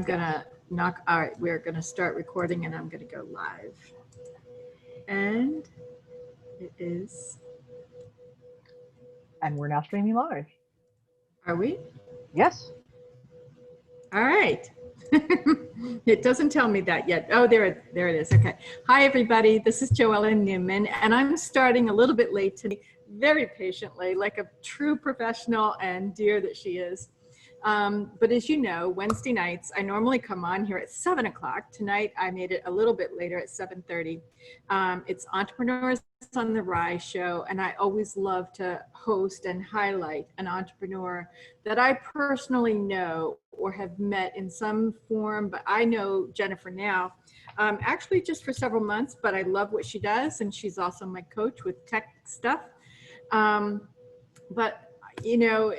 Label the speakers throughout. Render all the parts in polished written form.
Speaker 1: I'm gonna all right, we're gonna start recording and I'm gonna go live. And it is.
Speaker 2: And we're now streaming live.
Speaker 1: Are we?
Speaker 2: Yes.
Speaker 1: All right. It doesn't tell me that yet. Oh, there it is. Okay. Hi, everybody. This is Joella Newman, and I'm starting a little bit late today, very patiently, like a true professional and dear that she is. But as you know, Wednesday nights, I normally come on here at 7 o'clock. Tonight, I made it a little bit later at 7:30. It's Entrepreneurs on the Rise show, and I always love to host and highlight an entrepreneur that I personally know or have met in some form, but I know Jennifer now, actually just for several months, but I love what she does, and she's also my coach with tech stuff. But you know,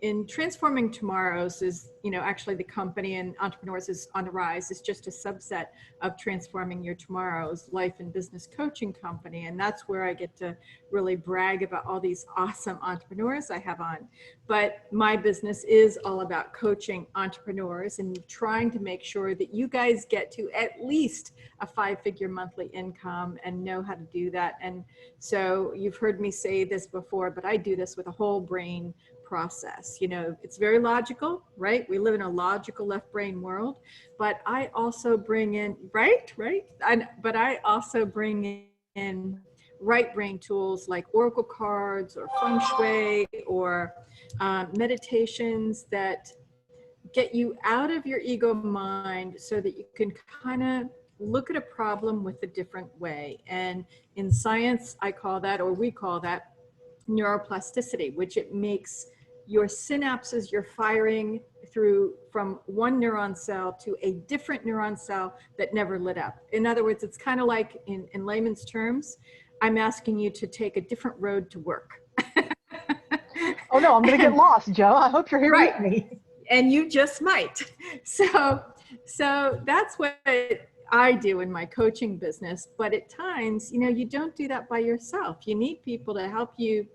Speaker 1: in Transforming Tomorrows is, you know, actually the company, and Entrepreneurs is on the Rise is just a subset of Transforming Your Tomorrows life and business coaching company. And that's where I get to really brag about all these awesome entrepreneurs I have on. But my business is all about coaching entrepreneurs and trying to make sure that you guys get to at least a 5-figure monthly income and know how to do that. And so you've heard me say this before, but I do this with a whole brain process. You know, it's very logical, right? We live in a logical left brain world, but I also bring in, but I also bring in right brain tools like oracle cards or feng shui or meditations that get you out of your ego mind so that you can kind of look at a problem with a different way. And in science, I call that, or we call that, neuroplasticity, which it makes your synapses, you're firing through from one neuron cell to a different neuron cell that never lit up. In other words, it's kind of like, in layman's terms, I'm asking you to take a different road to work.
Speaker 2: Oh no, I'm going to get lost, Joe. I hope you're here with me.
Speaker 1: And you just might. So that's what I do in my coaching business. But at times, you know, you don't do that by yourself. You need people to help you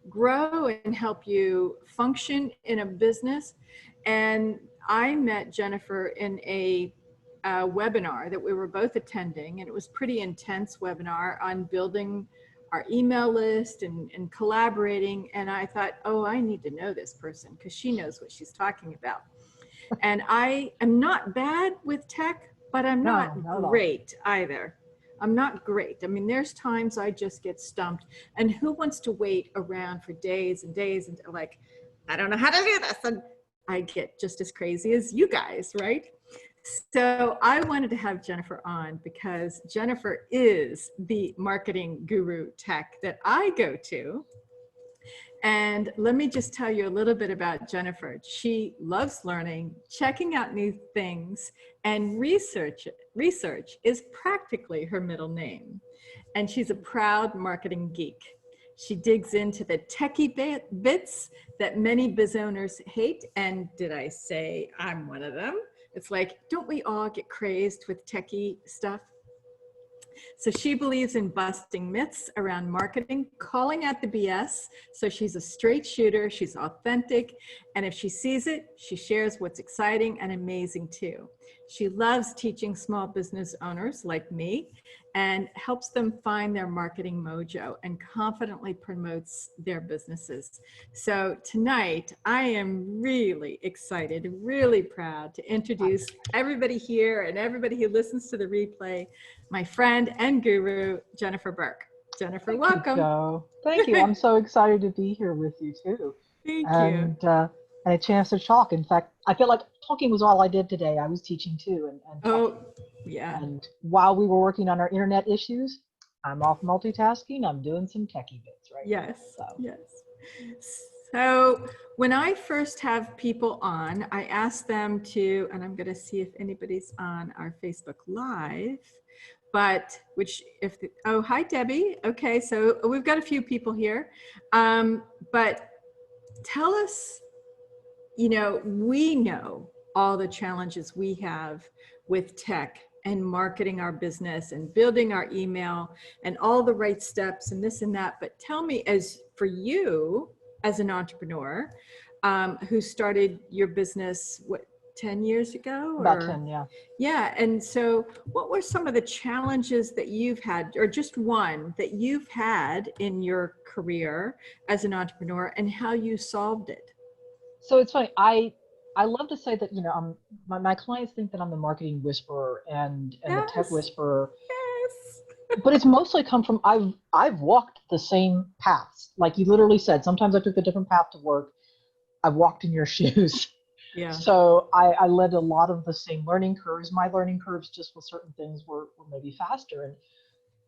Speaker 1: grow and help you function in a business. And I met Jennifer in a webinar that we were both attending, and it was pretty intense webinar on building our email list and collaborating. And I thought, oh, I need to know this person because she knows what she's talking about. And I am not bad with tech, but I'm not great either. I'm not great. I mean, there's times I just get stumped. And who wants to wait around for days and days and like, I don't know how to do this. And I get just as crazy as you guys, right? So I wanted to have Jennifer on because Jennifer is the marketing guru tech that I go to. And let me just tell you a little bit about Jennifer. She loves learning, checking out new things, and research is practically her middle name. And she's a proud marketing geek. She digs into the techie bits that many biz owners hate. And did I say I'm one of them? It's like, don't we all get crazed with techie stuff? So she believes in busting myths around marketing, calling out the BS. So she's a straight shooter, she's authentic, and if she sees it, she shares what's exciting and amazing too. She loves teaching small business owners like me and helps them find their marketing mojo and confidently promotes their businesses. So tonight, I am really excited, really proud to introduce everybody here and everybody who listens to the replay, my friend and guru, Jennifer Burke. Jennifer, welcome.
Speaker 2: You, Thank you. I'm so excited to be here with you too.
Speaker 1: Thank you.
Speaker 2: And a chance to talk. In fact, I feel like talking was all I did today. I was teaching too.
Speaker 1: Oh, yeah.
Speaker 2: And while we were working on our internet issues, I'm off multitasking. I'm doing some techie bits right now.
Speaker 1: Yes, yes. So when I first have people on, I ask them to, and I'm going to see if anybody's on our Facebook Live, but oh, hi, Debbie. Okay, so we've got a few people here. But tell us, you know, we know all the challenges we have with tech and marketing our business and building our email and all the right steps and this and that. But tell me, as for you, as an entrepreneur who started your business, 10 years ago,
Speaker 2: About
Speaker 1: or
Speaker 2: 10, yeah.
Speaker 1: yeah. And so what were some of the challenges that you've had, or just one that you've had in your career as an entrepreneur, and how you solved it?
Speaker 2: So it's funny. I love to say that, my clients think that I'm the marketing whisperer and the tech
Speaker 1: Yes,
Speaker 2: whisperer,
Speaker 1: yes.
Speaker 2: but it's mostly come from I've walked the same paths. Like you literally said, sometimes I took a different path to work. I've walked in your shoes.
Speaker 1: Yeah.
Speaker 2: So I led a lot of the same learning curves. My learning curves just with certain things were maybe faster. And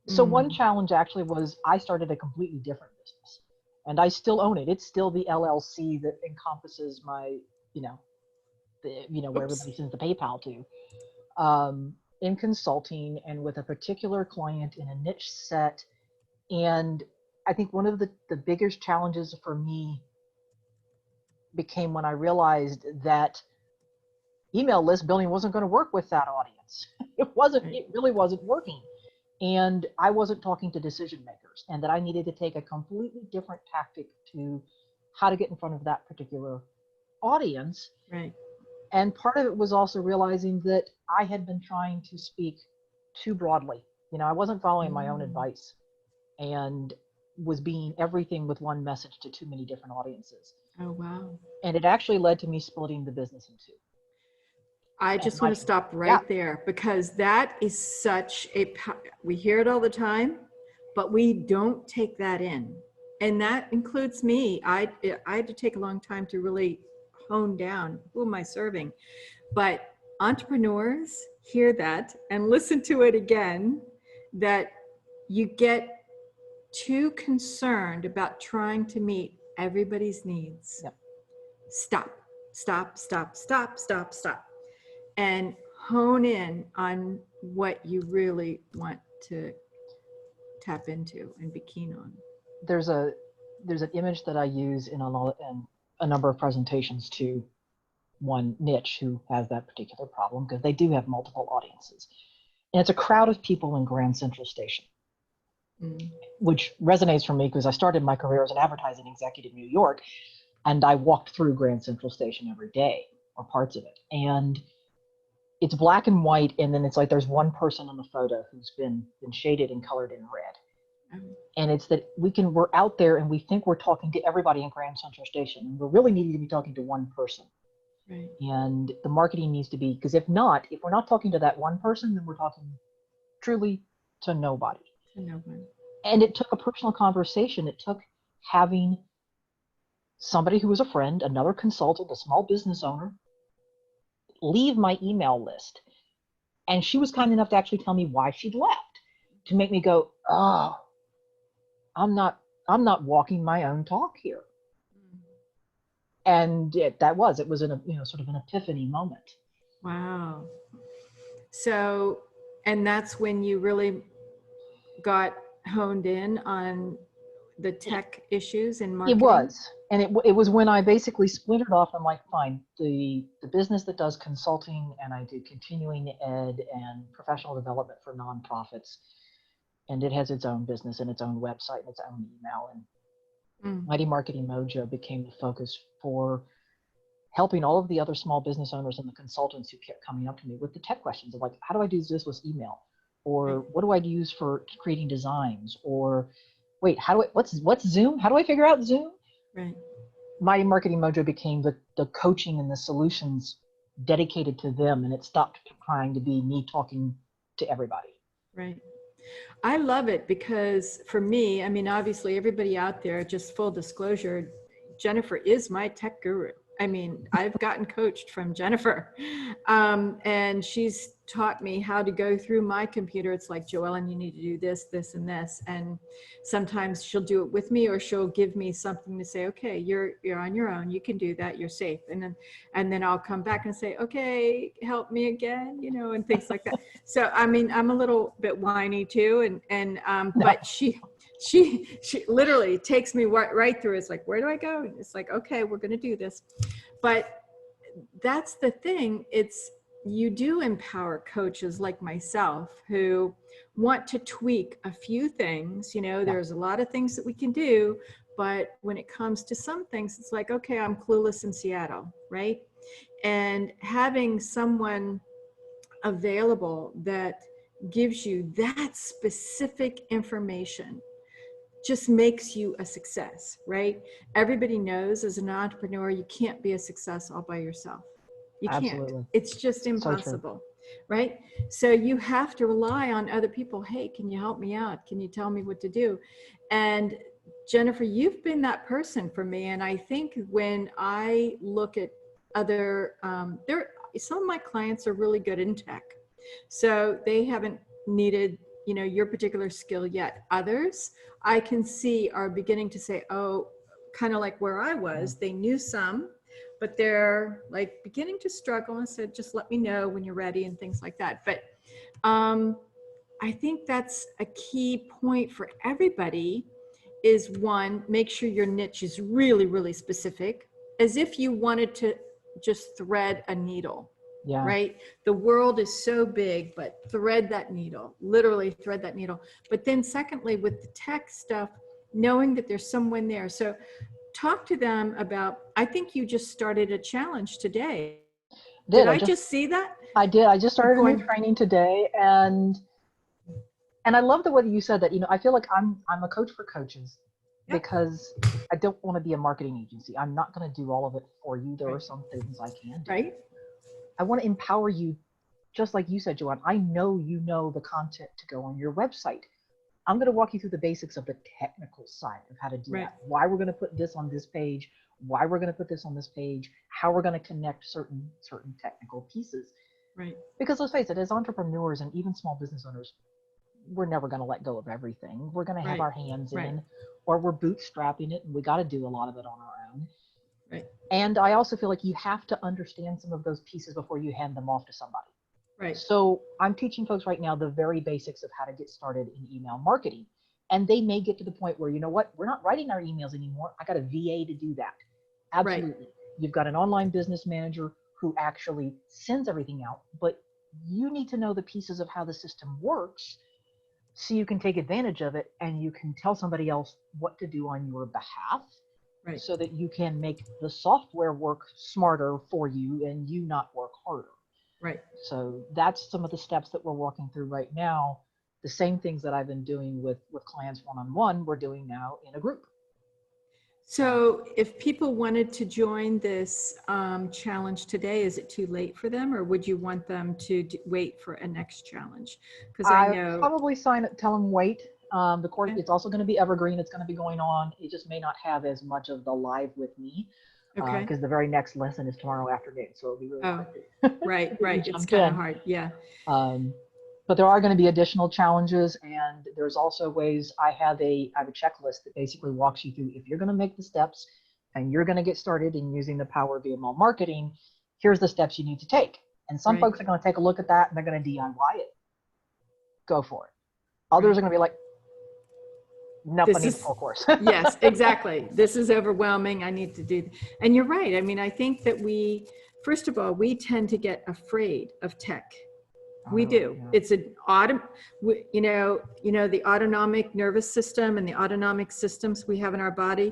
Speaker 2: so one
Speaker 1: Mm.
Speaker 2: challenge actually was I started a completely different business and I still own it. It's still the LLC that encompasses my, you know, where
Speaker 1: Oops.
Speaker 2: everybody sends the PayPal to, in consulting and with a particular client in a niche set. And I think one of the biggest challenges for me became when I realized that email list building wasn't going to work with that audience.
Speaker 1: Right.
Speaker 2: It really wasn't working. And I wasn't talking to decision makers, and that I needed to take a completely different tactic to how to get in front of that particular audience.
Speaker 1: Right.
Speaker 2: And part of it was also realizing that I had been trying to speak too broadly. I wasn't following my own
Speaker 1: Mm.
Speaker 2: advice and was being everything with one message to too many different audiences.
Speaker 1: Oh, wow.
Speaker 2: And it actually led to me splitting the business in two.
Speaker 1: I
Speaker 2: And
Speaker 1: just want to stop
Speaker 2: yeah,
Speaker 1: right there, because that is such a, we hear it all the time, but we don't take that in. And that includes me. I had to take a long time to really hone down, who am I serving? But entrepreneurs hear that and listen to it again, that you get too concerned about trying to meet everybody's needs.
Speaker 2: yep.
Speaker 1: Stop, stop, stop, stop, stop, stop, and hone in on what you really want to tap into and be keen on.
Speaker 2: There's an image that I use in a number of presentations to one niche who has that particular problem, because they do have multiple audiences. And it's a crowd of people in Grand Central Station,
Speaker 1: Mm.
Speaker 2: which resonates for me because I started my career as an advertising executive in New York, and I walked through Grand Central Station every day, or parts of it. And it's black and white, and then it's like there's one person on the photo who's been shaded and colored in red. And it's that we're out there and we think we're talking to everybody in Grand Central Station, and we're really needing to be talking to one person.
Speaker 1: Right.
Speaker 2: And the marketing needs to be, because if we're not talking to that one person, then we're talking truly to nobody.
Speaker 1: To no one.
Speaker 2: And it took a personal conversation. It took having somebody who was a friend, another consultant, a small business owner, leave my email list. And she was kind enough to actually tell me why she'd left, to make me go, oh, I'm not walking my own talk here. And it was sort of an epiphany moment.
Speaker 1: Wow. So, and that's when you really got honed in on the tech issues and
Speaker 2: It
Speaker 1: marketing?
Speaker 2: was. And it was when I basically splintered off. I'm like, fine, the business that does consulting, and I do continuing ed and professional development for nonprofits. And it has its own business and its own website and its own email. And Mighty Marketing Mojo became the focus for helping all of the other small business owners and the consultants who kept coming up to me with the tech questions of like, how do I do this with email? Or what do I use for creating designs? Or wait, what's Zoom? How do I figure out Zoom?
Speaker 1: Right.
Speaker 2: Mighty Marketing Mojo became the coaching and the solutions dedicated to them, and it stopped trying to be me talking to everybody.
Speaker 1: Right. I love it because for me, I mean, obviously everybody out there, just full disclosure, Jennifer is my tech guru. I mean, I've gotten coached from Jennifer, and she's taught me how to go through my computer. It's like, Joellen, you need to do this, this, and this. And sometimes she'll do it with me, or she'll give me something to say, okay, you're on your own. You can do that. You're safe. And then I'll come back and say, okay, help me again, and things like that. So, I mean, I'm a little bit whiny too. But she literally takes me right through. It's like, where do I go? And it's like, okay, we're going to do this. But that's the thing. You do empower coaches like myself who want to tweak a few things. There's a lot of things that we can do, but when it comes to some things, it's like, okay, I'm clueless in Seattle, right? And having someone available that gives you that specific information just makes you a success, right? Everybody knows as an entrepreneur, you can't be a success all by yourself. You can't.
Speaker 2: Absolutely.
Speaker 1: It's just impossible, right? So you have to rely on other people. Hey, can you help me out? Can you tell me what to do? And Jennifer, you've been that person for me. And I think when I look at other, some of my clients are really good in tech. So they haven't needed, your particular skill yet. Others I can see are beginning to say, oh, kind of like where I was, they knew some, but they're like beginning to struggle and said, just let me know when you're ready and things like that. But I think that's a key point for everybody is one, make sure your niche is really, really specific, as if you wanted to just thread a needle. Yeah. Right? The world is so big, but thread that needle, literally thread that needle. But then secondly, with the tech stuff, knowing that there's someone there. So talk to them about, I think you just started a challenge today. Did I just see that?
Speaker 2: I did. I just started a new training today. And I love the way that you said that. I feel like I'm a coach for coaches. Yep. Because I don't want to be a marketing agency. I'm not going to do all of it for you. There are some things I can do.
Speaker 1: Right.
Speaker 2: I want to empower you, just like you said, Joanne. I know you know the content to go on your website. I'm going to walk you through the basics of the technical side of how to do that. Why we're going to put this on this page, why we're going to put this on this page, how we're going to connect certain technical pieces.
Speaker 1: Right.
Speaker 2: Because let's face it, as entrepreneurs and even small business owners, we're never going to let go of everything. We're going to have our hands in, or we're bootstrapping it, and we got to do a lot of it on our own.
Speaker 1: Right.
Speaker 2: And I also feel like you have to understand some of those pieces before you hand them off to somebody.
Speaker 1: Right.
Speaker 2: So I'm teaching folks right now the very basics of how to get started in email marketing. And they may get to the point where, you know what, we're not writing our emails anymore. I got a VA to do that. Absolutely. Right. You've got an online business manager who actually sends everything out, but you need to know the pieces of how the system works so you can take advantage of it and you can tell somebody else what to do on your behalf. Right. So that you can make the software work smarter for you and you not work harder.
Speaker 1: Right.
Speaker 2: So that's some of the steps that we're walking through right now. The same things that I've been doing with clients one-on-one, we're doing now in a group.
Speaker 1: So if people wanted to join this challenge today, is it too late for them, or would you want them to wait for a next challenge? Because I know
Speaker 2: probably tell them wait. The course, it's also going to be evergreen. It's going to be going on. It just may not have as much of the live with me because the very next lesson is tomorrow afternoon. So it'll be really hard.
Speaker 1: Right. It's kind of hard. Yeah.
Speaker 2: But there are going to be additional challenges, and there's also ways. I have a checklist that basically walks you through, if you're going to make the steps and you're going to get started in using the power of email marketing, here's the steps you need to take. And some folks are going to take a look at that and they're going to DIY it. Go for it. Others are going to be like, nope, I need a full course.
Speaker 1: Yes, exactly. This is overwhelming. I need to do. And you're right. I mean, I think that first of all, we tend to get afraid of tech. We do. Yeah. It's the autonomic nervous system and the autonomic systems we have in our body.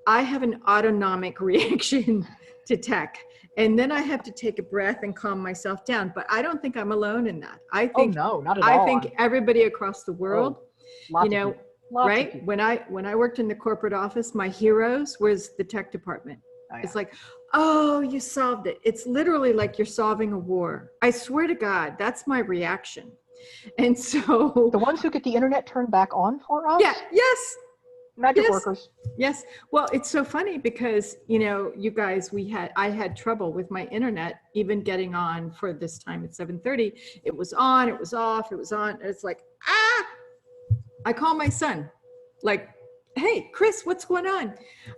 Speaker 1: I have an autonomic reaction to tech. And then I have to take a breath and calm myself down. But I don't think I'm alone in that. I think,
Speaker 2: no, not at all.
Speaker 1: I think everybody across the world, right? When I worked in the corporate office, my heroes was the tech department. Oh, yeah. It's like, oh, you solved it. It's literally like you're solving a war. I swear to God, that's my reaction. And so
Speaker 2: the ones who get the internet turned back on for us?
Speaker 1: Yeah, yes.
Speaker 2: Magic workers.
Speaker 1: Yes. Well, it's so funny because, you guys, I had trouble with my internet, even getting on for this time at 7:30. It was on, it was off, it was on. It's like, I call my son, like, hey, Chris, what's going on?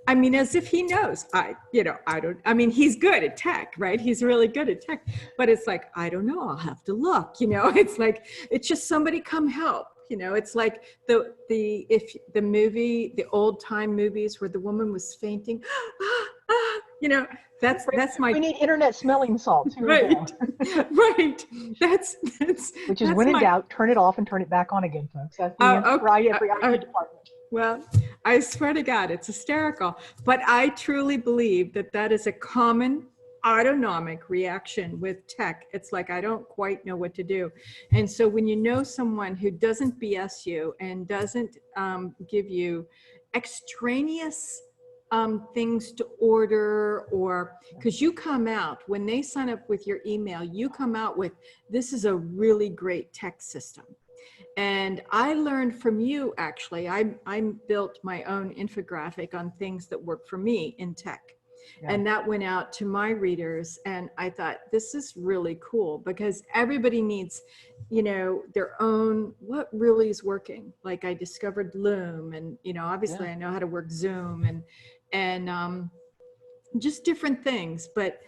Speaker 1: I mean, as if he knows. He's good at tech, right? He's really good at tech, but it's like, I don't know, I'll have to look, it's like, it's just somebody come help. It's like the old time movies where the woman was fainting, that's my.
Speaker 2: We need internet smelling salts.
Speaker 1: Right. Right. That's.
Speaker 2: Which is when in doubt, turn it off and turn it back on again, folks. That's the answer for every IT department.
Speaker 1: Well, I swear to God, it's hysterical. But I truly believe that is a common autonomic reaction with tech. It's like, I don't quite know what to do. And so when you know someone who doesn't BS you and doesn't give you extraneous things to order, or because you come out, when they sign up with your email, you come out with, this is a really great tech system. And I learned from you, actually. I built my own infographic on things that work for me in tech. Yeah. And that went out to my readers. And I thought, this is really cool, because everybody needs, you know, their own, what really is working. Like I discovered Loom, and, you know, obviously I know how to work Zoom and just different things. But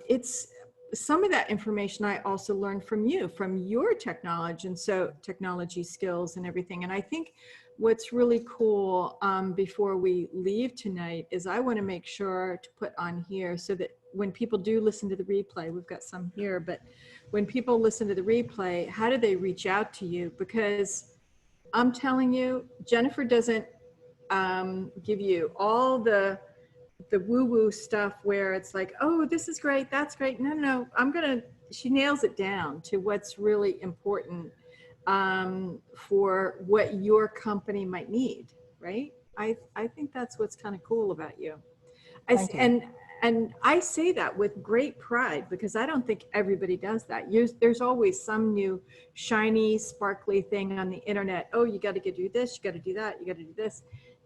Speaker 1: it's, some of that information I also learned from you, from your technology, and so technology skills and everything. And I think what's really cool before we leave tonight is I want to make sure to put on here, so that when people do listen to the replay, we've got some here, but when people listen to the replay, how do they reach out to you? Because I'm telling you, Jennifer doesn't give you all the woo-woo stuff where it's like, oh, this is great, that's great. No, she nails it down to what's really important for what your company might need, right? I think that's what's kind of cool about you. And I say that with great pride, because I don't think everybody does that. There's always some new shiny, sparkly thing on the internet. Oh, you got to do this, you got to do that, you got to do this.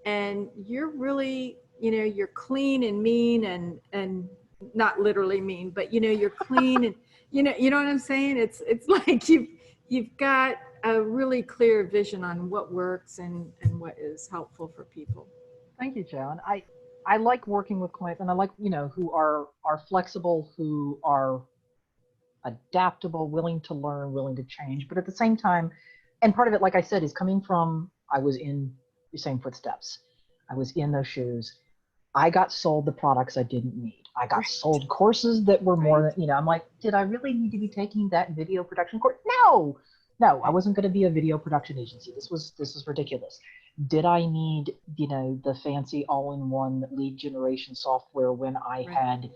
Speaker 1: And you're really, you know, you're clean and mean, and not literally mean, but, you know, you're clean and, you know what I'm saying? It's like you've got a really clear vision on what works and what is helpful for people.
Speaker 2: Thank you, Joan. I like working with clients, and I like, you know, who are flexible, who are adaptable, willing to learn, willing to change. But at the same time, and part of it, like I said, is coming from, I was in the same footsteps. I was in those shoes. I got sold the products I didn't need. I got sold courses that were more than, you know, I'm like, did I really need to be taking that video production course? No, I wasn't going to be a video production agency. This was ridiculous. Did I need, you know, the fancy all-in-one lead generation software when I had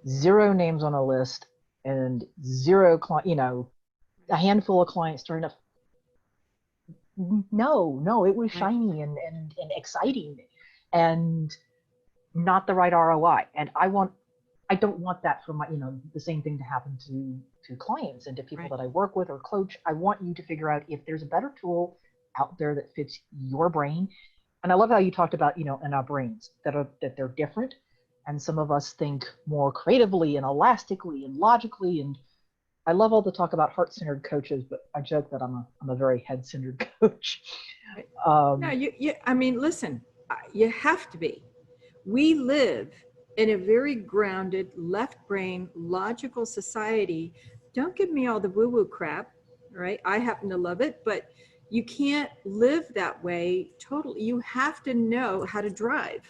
Speaker 2: 0 names on a list and 0 client, you know, a handful of clients starting up? No, it was shiny and exciting and not the right ROI. And I don't want that for my, you know, the same thing to happen to clients and to people that I work with or coach. I want you to figure out if there's a better tool out there that fits your brain. And I love how you talked about, you know, in our brains that they're different. And some of us think more creatively and elastically and logically. And I love all the talk about heart-centered coaches, but I joke that I'm a very head-centered coach.
Speaker 1: No, I mean, listen, you have to be. We live in a very grounded, left-brain, logical society. Don't give me all the woo-woo crap, right? I happen to love it, but you can't live that way totally. You have to know how to drive.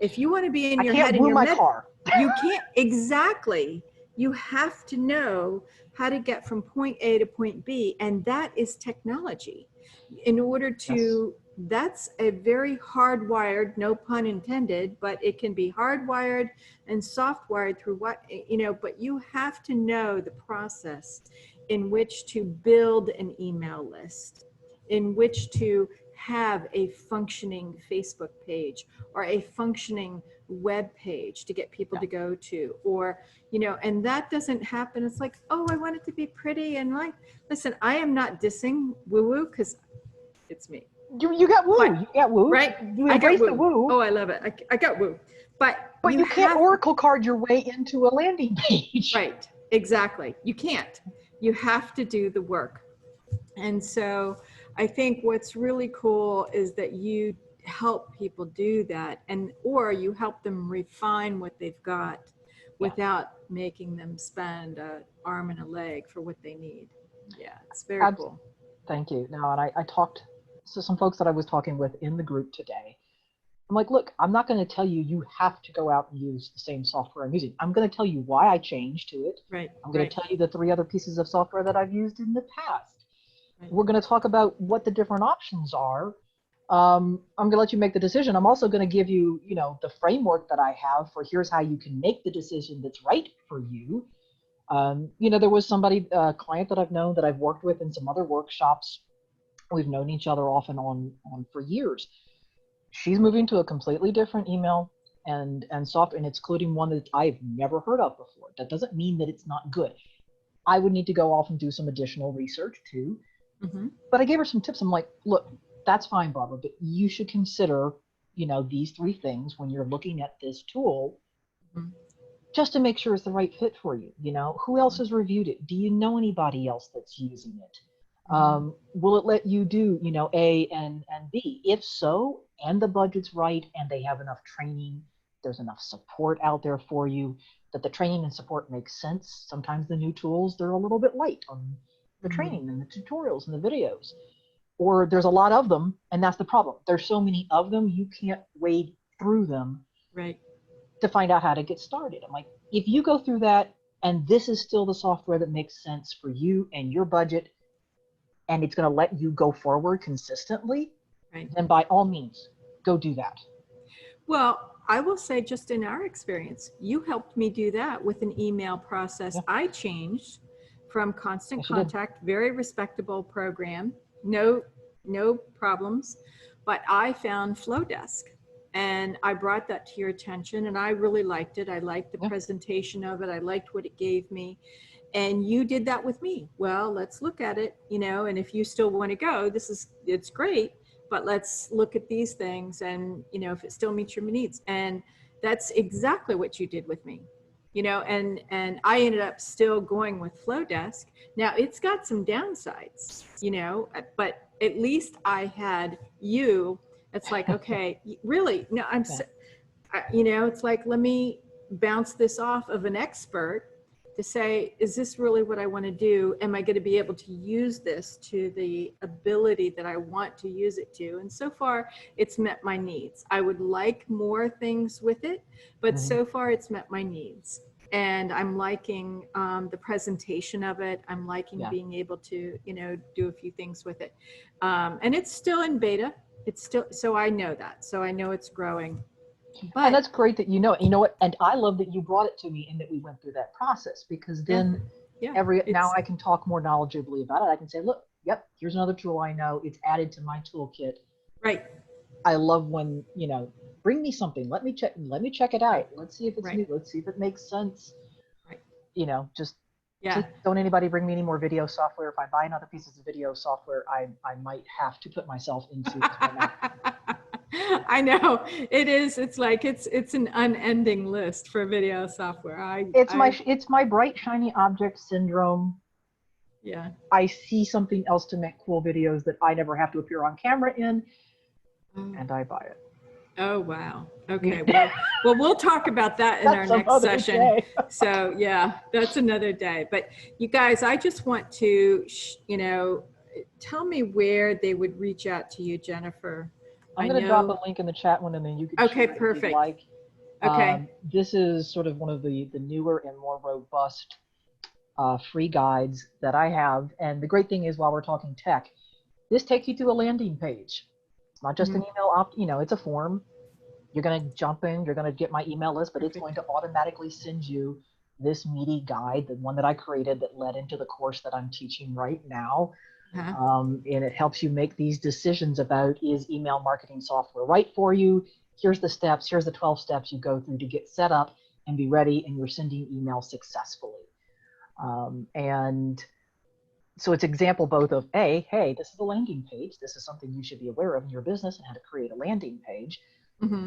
Speaker 1: If you want to be in your head in your car, you can't. Exactly. You have to know how to get from point A to point B, and that is technology. In order to, that's a very hardwired, no pun intended, but it can be hardwired and softwired through what, you know, but you have to know the process in which to build an email list, in which to have a functioning Facebook page or a functioning web page to get people to go to, or, you know, and that doesn't happen. It's like, oh, I want it to be pretty. And like, listen, I am not dissing woo-woo, because it's me.
Speaker 2: You got woo. You got woo.
Speaker 1: Right?
Speaker 2: You embrace the woo.
Speaker 1: Oh, I love it. I got woo. But
Speaker 2: you can't Oracle card your way into a landing page.
Speaker 1: Right. Exactly. You can't. You have to do the work. And so I think what's really cool is that you help people do that, or you help them refine what they've got without making them spend an arm and a leg for what they need. Yeah, it's very cool.
Speaker 2: Thank you. No, and I talked to some folks that I was talking with in the group today. I'm like, look, I'm not going to tell you have to go out and use the same software I'm using. I'm going to tell you why I changed to it.
Speaker 1: Right.
Speaker 2: I'm going to tell you the 3 other pieces of software that I've used in the past. We're going to talk about what the different options are. I'm going to let you make the decision. I'm also going to give you, you know, the framework that I have for here's how you can make the decision that's right for you. You know, there was somebody, a client that I've known that I've worked with in some other workshops. We've known each other off and on for years. She's moving to a completely different email and software, and it's including one that I've never heard of before. That doesn't mean that it's not good. I would need to go off and do some additional research too.
Speaker 1: Mm-hmm.
Speaker 2: But I gave her some tips. I'm like, look, that's fine, Barbara, but you should consider, you know, these three things when you're looking at this tool,
Speaker 1: Mm-hmm.
Speaker 2: just to make sure it's the right fit for you. You know, who else has reviewed it? Do you know anybody else that's using it? Will it let you do, you know, A and B? If so, and the budget's right, and they have enough training, there's enough support out there for you, that the training and support makes sense. Sometimes the new tools, they're a little bit light on the training and the tutorials and the videos, or there's a lot of them, and that's the problem. There's so many of them, you can't wade through them
Speaker 1: Right.
Speaker 2: to find out how to get started. I'm like, if you go through that and this is still the software that makes sense for you and your budget, and it's going to let you go forward consistently,
Speaker 1: Right.
Speaker 2: then by all means, go do that.
Speaker 1: Well, I will say, just in our experience, you helped me do that with an email process.
Speaker 2: Yeah.
Speaker 1: I changed from Constant
Speaker 2: Yes, you did.
Speaker 1: Contact, very respectable program, no problems, but I found Flowdesk, and I brought that to your attention, and I really liked it. I liked the
Speaker 2: Yeah.
Speaker 1: presentation of it. I liked what it gave me. And you did that with me. Well, let's look at it, you know, and if you still want to go, it's great, but let's look at these things, and, you know, if it still meets your needs. And that's exactly what you did with me, you know, and I ended up still going with Flowdesk. Now it's got some downsides, you know, but at least I had you. It's like, okay, really, no, you know, it's like, let me bounce this off of an expert to say, is this really what I want to do? Am I going to be able to use this to the ability that I want to use it to? And so far, it's met my needs. I would like more things with it, but so far it's met my needs. And I'm liking the presentation of it. I'm liking being able to, you know, do a few things with it. And it's still in beta. It's still, so I know that. So I know it's growing. But,
Speaker 2: and that's great that you know it. You know what? And I love that you brought it to me and that we went through that process, because then now I can talk more knowledgeably about it. I can say, look, yep, here's another tool I know. It's added to my toolkit.
Speaker 1: Right.
Speaker 2: I love when, you know, bring me something. Let me check it out.
Speaker 1: Right.
Speaker 2: Let's see if it's new. Let's see if it makes sense.
Speaker 1: Right.
Speaker 2: You know, just please don't anybody bring me any more video software. If I buy another piece of video software, I might have to put myself into
Speaker 1: I know it is. It's like, it's an unending list for video software.
Speaker 2: It's my bright shiny object syndrome.
Speaker 1: Yeah.
Speaker 2: I see something else to make cool videos that I never have to appear on camera in, and I buy it.
Speaker 1: Oh, wow. Okay. Well, we'll talk about that in our next session. So yeah, that's another day. But you guys, I just want to, you know, tell me where they would reach out to you, Jennifer.
Speaker 2: I'm going to drop a link in the chat one, and then you can share it if you'd like.
Speaker 1: Okay.
Speaker 2: This is sort of one of the newer and more robust free guides that I have. And the great thing is, while we're talking tech, this takes you to a landing page. It's not just an email you know, it's a form. You're going to jump in, you're going to get my email list, but it's going to automatically send you this meaty guide, the one that I created that led into the course that I'm teaching right now. And it helps you make these decisions about, is email marketing software right for you? Here's the steps. Here's the 12 steps you go through to get set up and be ready, and you're sending emails successfully. And so it's example both of, hey, this is a landing page. This is something you should be aware of in your business and how to create a landing page.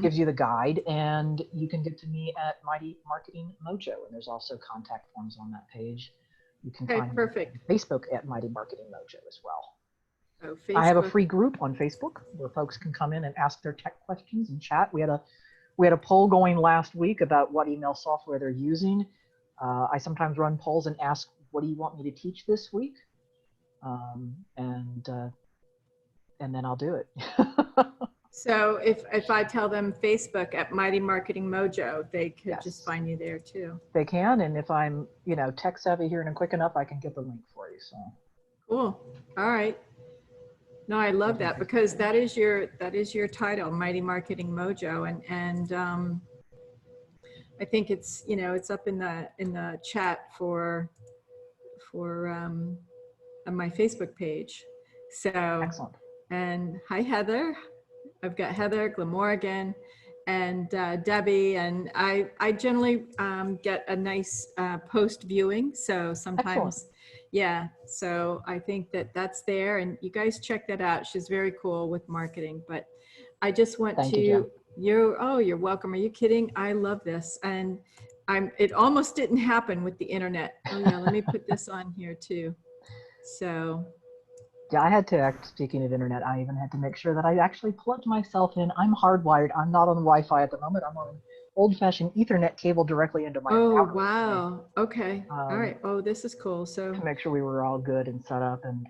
Speaker 2: Gives you the guide, and you can get to me at Mighty Marketing Mojo. And there's also contact forms on that page. You can find me on Facebook at Mighty Marketing Mojo as well.
Speaker 1: Oh,
Speaker 2: I have a free group on Facebook where folks can come in and ask their tech questions and chat. We had a poll going last week about what email software they're using. I sometimes run polls and ask, what do you want me to teach this week? And then I'll do it.
Speaker 1: So if I tell them Facebook at Mighty Marketing Mojo, they could just find you there too.
Speaker 2: They can, and if I'm, you know, tech savvy here and quick enough, I can get the link for you. So
Speaker 1: cool. All right. No, I love that, because that is your title, Mighty Marketing Mojo, and I think it's, it's up in the chat for on my Facebook page. So,
Speaker 2: Excellent.
Speaker 1: and hi Heather, I've got Heather, Glamorgan, and Debbie, and I generally get a nice post viewing. So sometimes,
Speaker 2: Excellent.
Speaker 1: yeah. So I think that's there, and you guys check that out. She's very cool with marketing. But I just want
Speaker 2: Thank you, Jen.
Speaker 1: oh, you're welcome. Are you kidding? I love this, and it almost didn't happen with the internet. Oh yeah, let me put this on here too. So.
Speaker 2: Yeah, I had to, speaking of internet, I even had to make sure that I actually plugged myself in. I'm hardwired. I'm not on Wi-Fi at the moment. I'm on an old-fashioned Ethernet cable directly into my
Speaker 1: Oh,
Speaker 2: router today,
Speaker 1: wow. Okay. All right. Oh, this is cool. So,
Speaker 2: to make sure we were all good and set up. And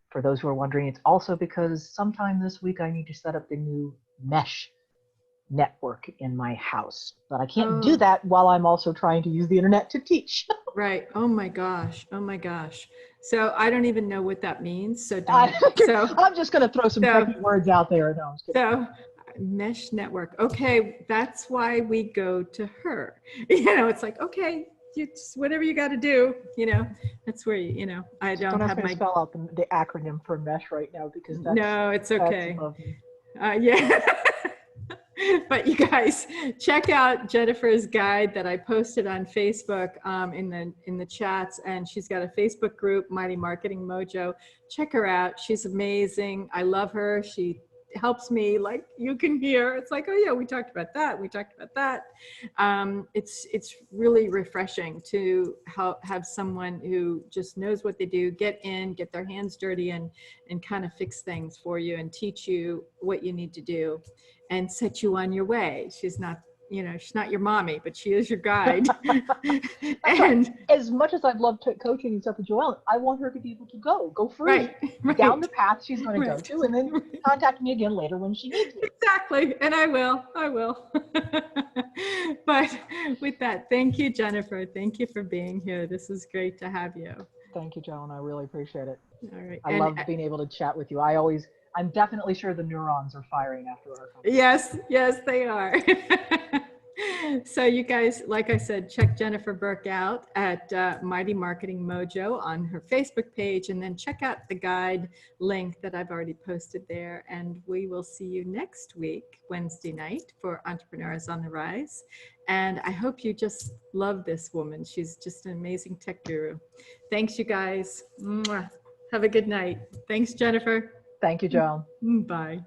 Speaker 2: for those who are wondering, it's also because sometime this week I need to set up the new mesh network in my house. But I can't do
Speaker 1: oh,
Speaker 2: that while I'm also trying to use the internet to teach.
Speaker 1: right. Oh my gosh. Oh my gosh. So I don't even know what that means. So
Speaker 2: I'm just going to throw some
Speaker 1: so,
Speaker 2: techie words out there. No, I'm just kidding.
Speaker 1: so mesh network. Okay. That's why we go to her. It's like, okay, you just, whatever you got to do, that's where I don't
Speaker 2: ask
Speaker 1: have
Speaker 2: me to
Speaker 1: my,
Speaker 2: spell out the acronym for mesh right now, because
Speaker 1: no, it's okay.
Speaker 2: above me.
Speaker 1: Yeah. But you guys, check out Jennifer's guide that I posted on Facebook in the chats, and she's got a Facebook group, Mighty Marketing Mojo. Check her out. She's amazing. I love her. She helps me, like you can hear. It's like, oh yeah, we talked about that. We talked about that. It's really refreshing to have someone who just knows what they do, get their hands dirty, and kind of fix things for you and teach you what you need to do and set you on your way. She's not your mommy, but she is your guide. And
Speaker 2: as much as I've loved coaching and stuff with Joelle, I want her to be able to go free down the path she's going to go to, and then contact me again later when she needs me.
Speaker 1: Exactly. And I will. But with that, thank you, Jennifer. Thank you for being here. This is great to have you.
Speaker 2: Thank you, Joan. I really appreciate it.
Speaker 1: All right.
Speaker 2: I love being able to chat with you. I'm definitely sure the neurons are firing after our conversation.
Speaker 1: Yes, they are. So you guys, like I said, check Jennifer Burke out at Mighty Marketing Mojo on her Facebook page, and then check out the guide link that I've already posted there. And we will see you next week, Wednesday night, for Entrepreneurs on the Rise. And I hope you just love this woman. She's just an amazing tech guru. Thanks, you guys. Mwah. Have a good night. Thanks, Jennifer.
Speaker 2: Thank you, Joan.
Speaker 1: Bye.